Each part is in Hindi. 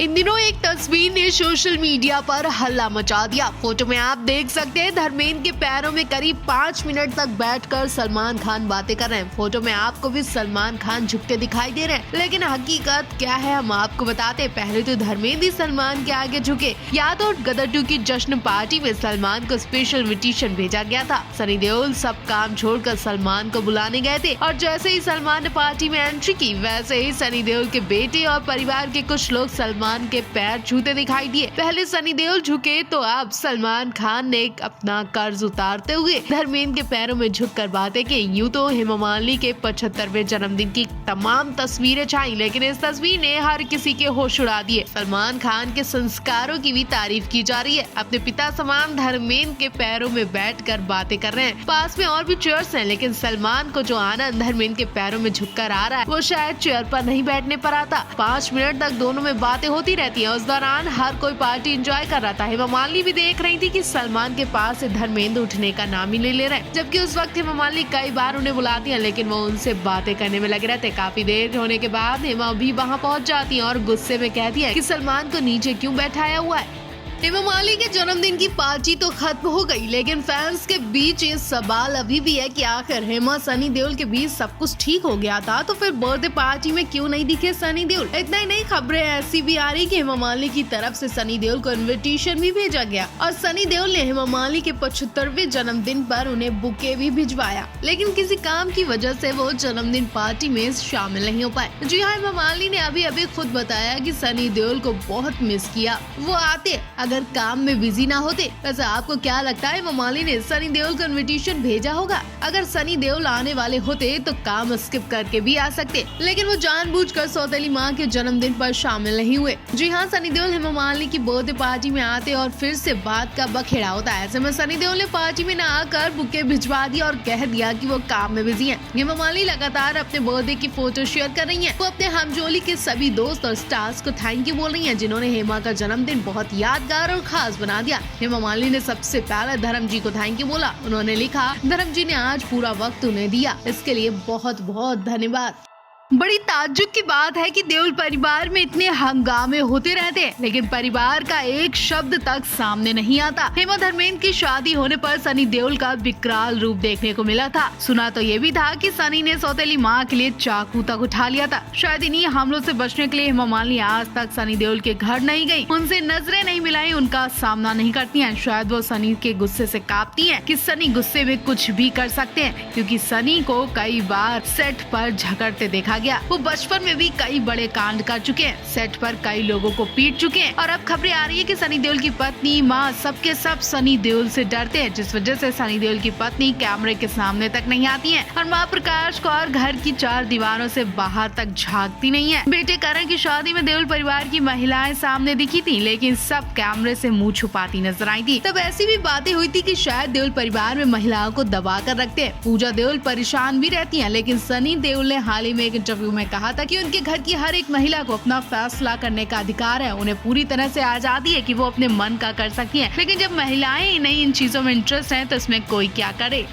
इन दिनों एक तस्वीर ने सोशल मीडिया पर हल्ला मचा दिया। फोटो में आप देख सकते हैं धर्मेंद्र के पैरों में करीब 5 मिनट तक बैठकर सलमान खान बातें कर रहे हैं। फोटो में आपको भी सलमान खान झुकते दिखाई दे रहे हैं, लेकिन हकीकत क्या है हम आपको बताते हैं। पहले तो धर्मेंद्र ही सलमान के आगे झुके। या तो गदर 2 की जश्न पार्टी में सलमान को स्पेशल इन्विटेशन भेजा गया था। सनी देओल सब काम छोड़कर सलमान को बुलाने गए थे और जैसे ही सलमान ने पार्टी में एंट्री की, वैसे ही सनी देओल के बेटे और परिवार के कुछ लोग सलमान के पैर छूते दिखाई दिए। पहले सनी देओल झुके तो अब सलमान खान ने अपना कर्ज उतारते हुए धर्मेंद्र के पैरों में झुककर बातें की। यूं तो हेमा मालिनी के 75वें जन्मदिन की तमाम तस्वीरें छाई, लेकिन इस तस्वीर ने हर किसी के होश उड़ा दिए। सलमान खान के संस्कारों की भी तारीफ की जा रही है। अपने पिता समान धर्मेंद्र के पैरों में बैठकर बातें कर रहे हैं। पास में और भी चेयर्स हैं, लेकिन सलमान को जो आनंद धर्मेंद्र के पैरों में झुककर आ रहा है वो शायद चेयर पर नहीं बैठने पर आता। 5 मिनट तक दोनों में बातें होती रहती है। उस दौरान हर कोई पार्टी एंजॉय कर रहा था। हेमा मालिनी भी देख रही थी कि सलमान के पास से धर्मेंद्र उठने का नाम ही नहीं ले रहे, जबकि उस वक्त हेमा मालिनी कई बार उन्हें बुलाती है, लेकिन वो उनसे बातें करने में लगे रहते। काफी देर होने के बाद हेमा भी वहाँ पहुँच जाती है और गुस्से में कहती है कि सलमान को नीचे क्यों बैठाया हुआ है। हेमा मालिनी के जन्मदिन की पार्टी तो खत्म हो गई, लेकिन फैंस के बीच ये सवाल अभी भी है कि आखिर हेमा सनी देओल के बीच सब कुछ ठीक हो गया था तो फिर बर्थडे पार्टी में क्यों नहीं दिखे सनी देओल। इतना ही नहीं, खबरें ऐसी भी आ रही कि हेमा मालिनी की तरफ से सनी देओल को इनविटेशन भी भेजा गया और सनी देओल ने हेमा मालिनी के 75वें जन्मदिन पर उन्हें बुके भी भिजवाया, लेकिन किसी काम की वजह से वो जन्मदिन पार्टी में शामिल नहीं हो पाए। जी हाँ, हेमा मालिनी ने अभी खुद बताया कि सनी देओल को बहुत मिस किया, वो आते अगर काम में बिजी ना होते। वैसे आपको क्या लगता है हेमा मालिनी ने सनी देओल को इनविटेशन भेजा होगा? अगर सनी देओल आने वाले होते तो काम स्किप करके भी आ सकते, लेकिन वो जानबूझकर सौतेली माँ के जन्मदिन पर शामिल नहीं हुए। जी हाँ, सनी देओल हेमा मालिनी की बर्थडे पार्टी में आते और फिर से बात का बखेड़ा होता है। ऐसे में सनी देओल ने पार्टी में न आकर बुके भिजवा दिया और कह दिया कि वो काम में बिजी हैं। हेमा मालिनी लगातार अपने बर्थडे की फोटो शेयर कर रही हैं। वो अपने हमजोली के सभी दोस्त और स्टार्स को थैंक यू बोल रही हैं, जिन्होंने हेमा का जन्मदिन बहुत यादगार और खास बना दिया। हेमा मालिनी ने सबसे पहले धर्म जी को थैंक यू बोला। उन्होंने लिखा, धर्म जी ने आज पूरा वक्त उन्हें दिया, इसके लिए बहुत बहुत धन्यवाद। बड़ी ताज्जुब की बात है कि देओल परिवार में इतने हंगामे होते रहते हैं, लेकिन परिवार का एक शब्द तक सामने नहीं आता। हेमा धर्मेंद्र की शादी होने पर सनी देओल का विकराल रूप देखने को मिला था। सुना तो ये भी था कि सनी ने सौतेली माँ के लिए चाकू तक उठा लिया था। शायद इन्हीं हमलों से बचने के लिए हेमा मालिनी आज तक सनी देओल के घर नहीं गयी, उनसे नजरें नहीं मिलाई, उनका सामना नहीं करती है। शायद वो सनी के गुस्से से कांपती है कि सनी गुस्से में कुछ भी कर सकते हैं, क्योंकि सनी को कई बार सेट पर झगड़ते देखा गया। वो बचपन में भी कई बड़े कांड कर चुके हैं, सेट पर कई लोगों को पीट चुके हैं और अब खबरें आ रही है कि सनी देओल की पत्नी, माँ, सबके सब सनी देओल से डरते हैं, जिस वजह से सनी देओल की पत्नी कैमरे के सामने तक नहीं आती है और माँ प्रकाश कौर घर की 4 दीवारों से बाहर तक झांकती नहीं है। बेटे करण की शादी में देओल परिवार की महिलाएं सामने दिखी थी, लेकिन सब कैमरे से मुँह छुपाती नजर आई थी। तब ऐसी भी बातें हुई थी कि शायद देओल परिवार में महिलाओं को दबा कर रखते हैं। पूजा देओल परेशान भी रहती है, लेकिन सनी देओल ने हाल ही में एक इंटरव्यू में कहा था कि उनके घर की हर एक महिला को अपना फैसला करने का अधिकार है, उन्हें पूरी तरह से आजादी है कि वो अपने मन का कर सकती हैं। लेकिन जब महिलाएं नहीं इन चीजों में इंटरेस्ट है तो इसमें कोई क्या करे।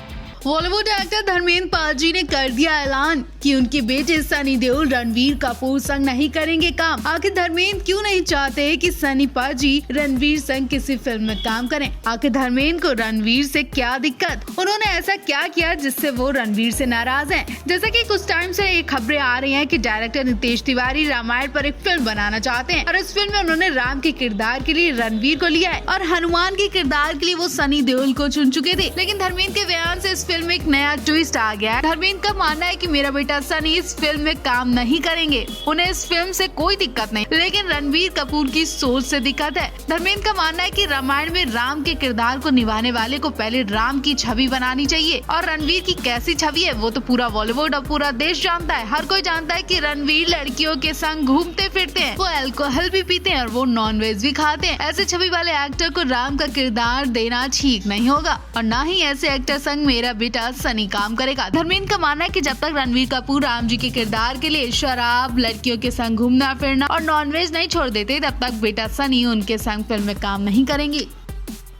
बॉलीवुड एक्टर धर्मेंद्र पाजी ने कर दिया ऐलान कि उनके बेटे सनी देओल रणवीर कपूर संग नहीं करेंगे काम। आखिर धर्मेंद्र क्यों नहीं चाहते कि सनी पाजी रणवीर संग किसी फिल्म में काम करें? आखिर धर्मेंद्र को रणवीर से क्या दिक्कत? उन्होंने ऐसा क्या किया जिससे वो रणवीर से नाराज हैं? जैसा कि कुछ टाइम से ये खबरें आ रही हैं कि डायरेक्टर नितेश तिवारी रामायण पर एक फिल्म बनाना चाहते हैं और इस फिल्म में उन्होंने राम के किरदार के लिए रणवीर को लिया है और हनुमान के किरदार के लिए वो सनी देओल को चुन चुके थे। लेकिन धर्मेंद्र के बयान से इस फिल्म में एक नया ट्विस्ट आ गया। धर्मेंद्र का मानना है कि मेरा बेटा सनी इस फिल्म में काम नहीं करेंगे, उन्हें इस फिल्म से कोई दिक्कत नहीं, लेकिन रणवीर कपूर की सोच से दिक्कत है। धर्मेंद्र का मानना है कि रामायण में राम के किरदार को निभाने वाले को पहले राम की छवि बनानी चाहिए और रणवीर की कैसी छवि है वो तो पूरा बॉलीवुड और पूरा देश जानता है। हर कोई जानता है कि रणवीर लड़कियों के संग घूमते फिरते हैं, वो अल्कोहल भी पीते हैं और वो नॉनवेज भी खाते हैं। ऐसे छवि वाले एक्टर को राम का किरदार देना ठीक नहीं होगा और न ही ऐसे एक्टर संग मेरा बेटा सनी काम करेगा। धर्मेंद्र का मानना है कि जब तक रणवीर कपूर राम जी के किरदार के लिए शराब, लड़कियों के संग घूमना फिरना और नॉनवेज नहीं छोड़ देते, तब तक बेटा सनी उनके संग फिल्म में काम नहीं करेंगे।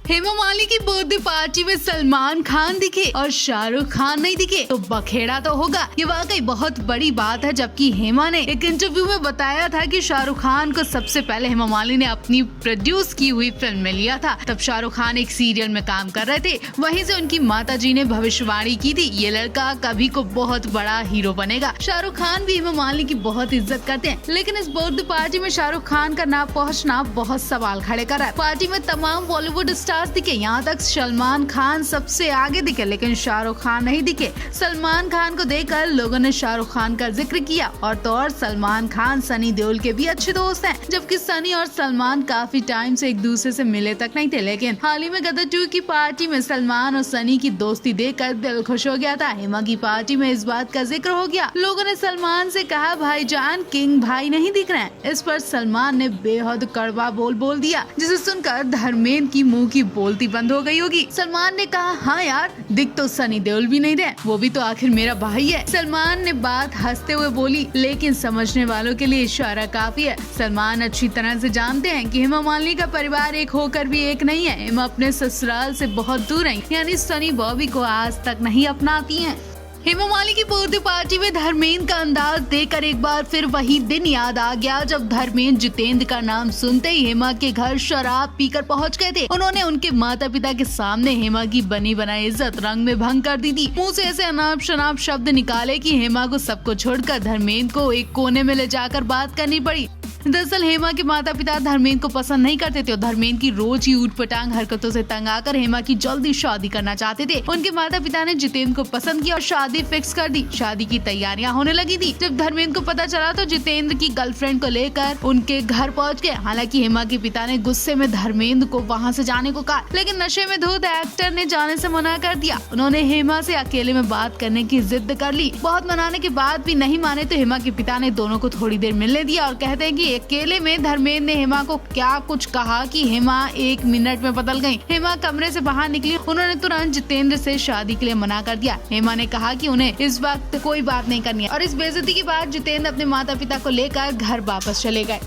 हेमा मालिनी की बर्थडे पार्टी में सलमान खान दिखे और शाहरुख खान नहीं दिखे तो बखेड़ा तो होगा। ये वाकई बहुत बड़ी बात है। जबकि हेमा ने एक इंटरव्यू में बताया था कि शाहरुख खान को सबसे पहले हेमा मालिनी ने अपनी प्रोड्यूस की हुई फिल्म में लिया था। तब शाहरुख खान एक सीरियल में काम कर रहे थे। वहीं से उनकी माताजी ने भविष्यवाणी की थी, ये लड़का कभी को बहुत बड़ा हीरो बनेगा। शाहरुख खान भी हेमा मालिनी की बहुत इज्जत करते हैं, लेकिन इस बर्थडे पार्टी में शाहरुख खान का ना पहुँचना बहुत सवाल खड़े कर रहा है। पार्टी में तमाम बॉलीवुड स्टार्स दिखे, यहाँ तक सलमान खान सबसे आगे दिखे, लेकिन शाहरुख खान नहीं दिखे। सलमान खान को देखकर लोगों ने शाहरुख खान का जिक्र किया। और तो और सलमान खान सनी देओल के भी अच्छे दोस्त हैं, जबकि सनी और सलमान काफी टाइम से एक दूसरे से मिले तक नहीं थे। लेकिन हाल ही में गदर 2 की पार्टी में सलमान और सनी की दोस्ती देखकर दिल खुश हो गया था। हेमा की पार्टी में इस बात का जिक्र हो गया। लोगों ने सलमान से कहा, भाईजान किंग भाई नहीं दिख रहे हैं। इस पर सलमान ने बेहद कड़वा बोल दिया, जिसे सुनकर धर्मेंद्र की मुंह की बोलती बंद हो गई होगी। सलमान ने कहा, हाँ यार, दिख तो सनी देओल भी नहीं रहे, वो भी तो आखिर मेरा भाई है। सलमान ने बात हंसते हुए बोली, लेकिन समझने वालों के लिए इशारा काफी है। सलमान अच्छी तरह से जानते हैं कि हेमा मालिनी का परिवार एक होकर भी एक नहीं है। हेमा अपने ससुराल से बहुत दूर है, यानी सनी बॉबी को आज तक नहीं अपनाती हैं। हेमा मालिनी की बर्थडे पार्टी में धर्मेंद्र का अंदाज देखकर एक बार फिर वही दिन याद आ गया जब धर्मेंद्र जितेंद्र का नाम सुनते ही हेमा के घर शराब पीकर पहुंच गए थे। उन्होंने उनके माता पिता के सामने हेमा की बनी बनाई इज्जत रंग में भंग कर दी थी। मुंह से ऐसे अनाप शनाप शब्द निकाले कि हेमा को सबको छोड़कर धर्मेंद्र को एक कोने में ले जाकर बात करनी पड़ी। दरअसल हेमा के माता पिता धर्मेंद्र को पसंद नहीं करते थे और धर्मेंद्र की रोज ही ऊटपटांग हरकतों से तंग आकर हेमा की जल्दी शादी करना चाहते थे। उनके माता पिता ने जितेंद्र को पसंद किया और शादी फिक्स कर दी। शादी की तैयारियां होने लगी थी। जब धर्मेंद्र को पता चला तो जितेंद्र की गर्लफ्रेंड को लेकर उनके घर पहुंच गए। हालांकि हेमा के पिता ने गुस्से में धर्मेंद्र को वहां से जाने को कहा, लेकिन नशे में धुत एक्टर ने जाने से मना कर दिया। उन्होंने हेमा से अकेले में बात करने की जिद कर ली। बहुत मनाने के बाद भी नहीं माने तो हेमा के पिता ने दोनों को थोड़ी देर मिलने दिया और कहते हैं कि अकेले में धर्मेंद्र ने हेमा को क्या कुछ कहा कि हेमा 1 मिनट में बदल गई। हेमा कमरे से बाहर निकली। उन्होंने तुरंत जितेंद्र से शादी के लिए मना कर दिया। हेमा ने कहा कि उन्हें इस वक्त कोई बात नहीं करनी है और इस बेइज्जती के बाद जितेंद्र अपने माता पिता को लेकर घर वापस चले गए।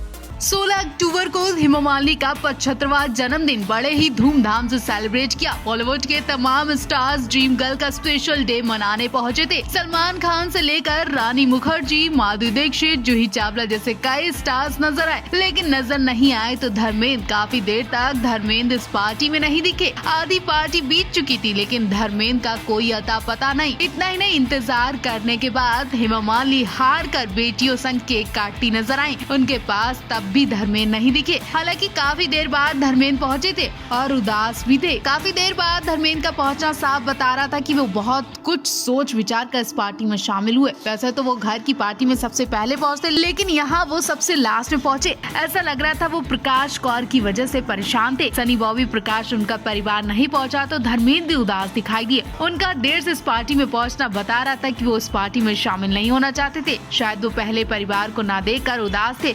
16 अक्टूबर को हेमा मालिनी का 75वां जन्मदिन बड़े ही धूमधाम से सेलिब्रेट किया। बॉलीवुड के तमाम स्टार्स ड्रीम गर्ल का स्पेशल डे मनाने पहुंचे थे। सलमान खान से लेकर रानी मुखर्जी, माधुरी दीक्षित, जूही चावला जैसे कई स्टार्स नजर आए, लेकिन नजर नहीं आए तो धर्मेंद्र। काफी देर तक धर्मेंद्र इस पार्टी में नहीं दिखे। आधी पार्टी बीत चुकी थी, लेकिन धर्मेंद्र का कोई अता पता नहीं। इतना ही नहीं, इंतजार करने के बाद हेमा मालिनी हार कर बेटियों संग केक काटती नजर आई। उनके पास तब भी धर्मेंद्र नहीं दिखे। हालांकि काफी देर बाद धर्मेंद्र पहुंचे थे और उदास भी थे। काफी देर बाद धर्मेंद्र का पहुंचना साफ बता रहा था कि वो बहुत कुछ सोच विचार कर इस पार्टी में शामिल हुए। वैसे तो वो घर की पार्टी में सबसे पहले पहुंचते, लेकिन यहाँ वो सबसे लास्ट में पहुंचे। ऐसा लग रहा था वो प्रकाश कौर की वजह से परेशान थे। सनी बॉबी, प्रकाश, उनका परिवार नहीं पहुंचा तो धर्मेंद्र भी उदास दिखाई दिए। उनका देर से इस पार्टी में पहुंचना बता रहा था कि वो इस पार्टी में शामिल नहीं होना चाहते थे। शायद वो पहले परिवार को ना देखकर उदास थे।